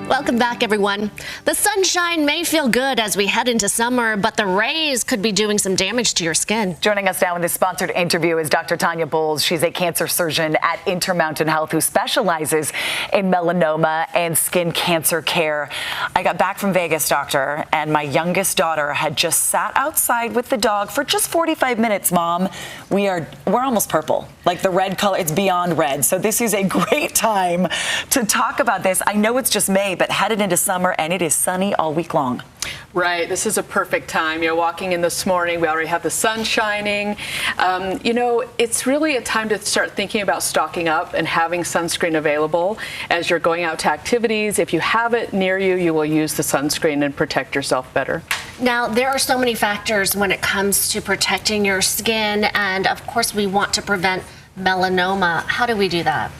Welcome back, everyone. The sunshine may feel good as we head into summer, but the rays could be doing some damage to your skin. Joining us now in this sponsored interview is Dr. Tanya Bowles. She's a cancer surgeon at Intermountain Health who specializes in melanoma and skin cancer care. I got back from Vegas, doctor, and my youngest daughter had just sat outside with the dog for just 45 minutes, Mom. We're almost purple, like the red color. It's beyond red. So this is a great time to talk about this. I know it's just May, but headed into summer, and it is sunny all week long. Right. This is a perfect time. You're walking in this morning. We already have the sun shining. It's really a time to start thinking about stocking up and having sunscreen available as you're going out to activities. If you have it near you, you will use the sunscreen and protect yourself better. Now, there are so many factors when it comes to protecting your skin, and of course, we want to prevent melanoma. How do we do that?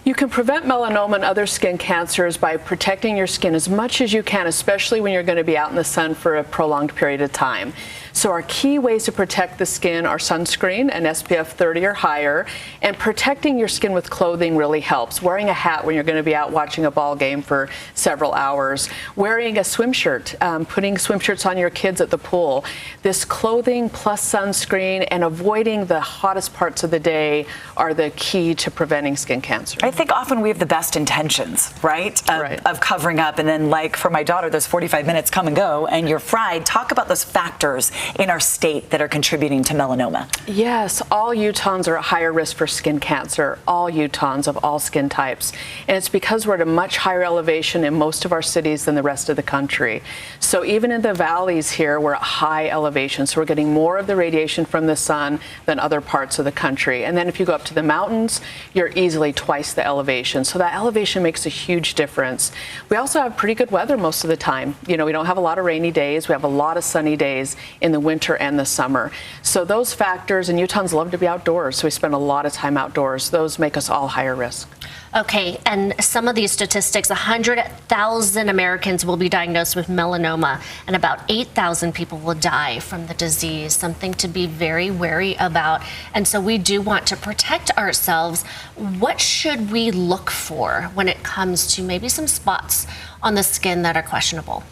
You can prevent melanoma and other skin cancers by protecting your skin as much as you can, especially when you're going to be out in the sun for a prolonged period of time. So our key ways to protect the skin are sunscreen and SPF 30 or higher, and protecting your skin with clothing really helps. Wearing a hat when you're going to be out watching a ball game for several hours, wearing a swim shirt, putting swim shirts on your kids at the pool. This clothing plus sunscreen and avoiding the hottest parts of the day are the key to preventing skin cancer. I think often we have the best intentions, right? Of covering up, and then, like for my daughter, those 45 minutes come and go and you're fried. Talk about those factors in our state that are contributing to melanoma. Yes, all Utahns are at higher risk for skin cancer, all Utahns of all skin types. And it's because we're at a much higher elevation in most of our cities than the rest of the country. So even in the valleys here, we're at high elevation. So we're getting more of the radiation from the sun than other parts of the country. And then if you go up to the mountains, you're easily twice the elevation. So that elevation makes a huge difference. We also have pretty good weather most of the time. We don't have a lot of rainy days. We have a lot of sunny days in the winter and the summer. So those factors, and Utahns love to be outdoors, so we spend a lot of time outdoors. Those make us all higher risk. Okay, and some of these statistics, 100,000 Americans will be diagnosed with melanoma, and about 8,000 people will die from the disease, something to be very wary about. And so we do want to protect ourselves. What should we look for when it comes to maybe some spots on the skin that are questionable?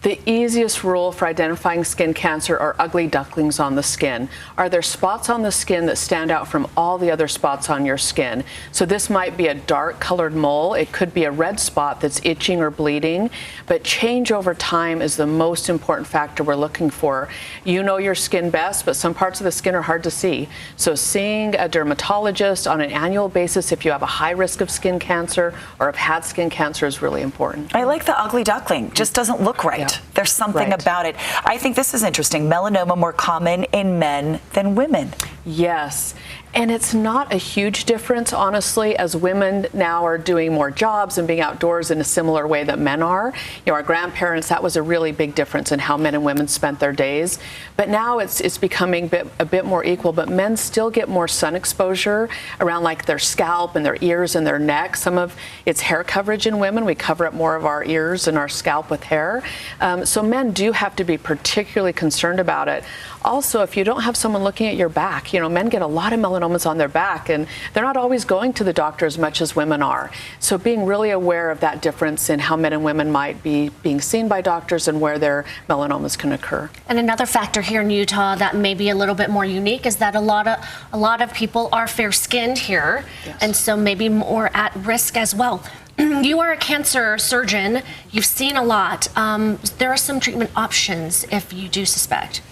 The easiest rule for identifying skin cancer are ugly ducklings on the skin. Are there spots on the skin that stand out from all the other spots on your skin? So this might be a dark colored mole. It could be a red spot that's itching or bleeding, but change over time is the most important factor we're looking for. You know your skin best, but some parts of the skin are hard to see. So seeing a dermatologist on an annual basis if you have a high risk of skin cancer or have had skin cancer is really important. I like the ugly duckling. Just doesn't look right. Yeah. There's something about it. I think this is interesting. Melanoma more common in men than women. Yes. And it's not a huge difference, honestly, as women now are doing more jobs and being outdoors in a similar way that men are. Our grandparents, that was a really big difference in how men and women spent their days. But now it's becoming a bit more equal, but men still get more sun exposure around like their scalp and their ears and their neck. Some of it's hair coverage in women. We cover up more of our ears and our scalp with hair. So men do have to be particularly concerned about it. Also, if you don't have someone looking at your back, men get a lot of melanomas on their back, and they're not always going to the doctor as much as women are. So being really aware of that difference in how men and women might be being seen by doctors and where their melanomas can occur. And another factor here in Utah that may be a little bit more unique is that a lot of people are fair-skinned here, yes, and so maybe more at risk as well. You are a cancer surgeon. You've seen a lot. There are some treatment options if you do suspect.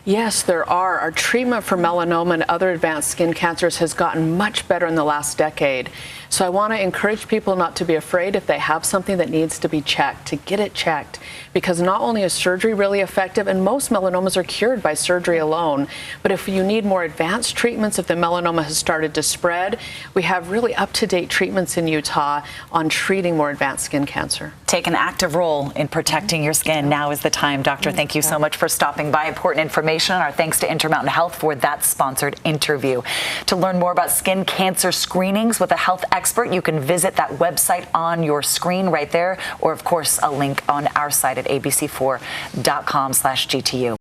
Yes, there are. Our treatment for melanoma and other advanced skin cancers has gotten much better in the last decade. So I want to encourage people not to be afraid if they have something that needs to be checked, to get it checked. Because not only is surgery really effective, and most melanomas are cured by surgery alone, but if you need more advanced treatments, if the melanoma has started to spread, we have really up-to-date treatments in Utah on treating more advanced skin cancer. Take an active role in protecting your skin. Now is the time. Doctor, thank you so much for stopping by. Important information. Our thanks to Intermountain Health for that sponsored interview. To learn more about skin cancer screenings with a health expert, you can visit that website on your screen right there, or of course a link on our site at abc4.com/GTU.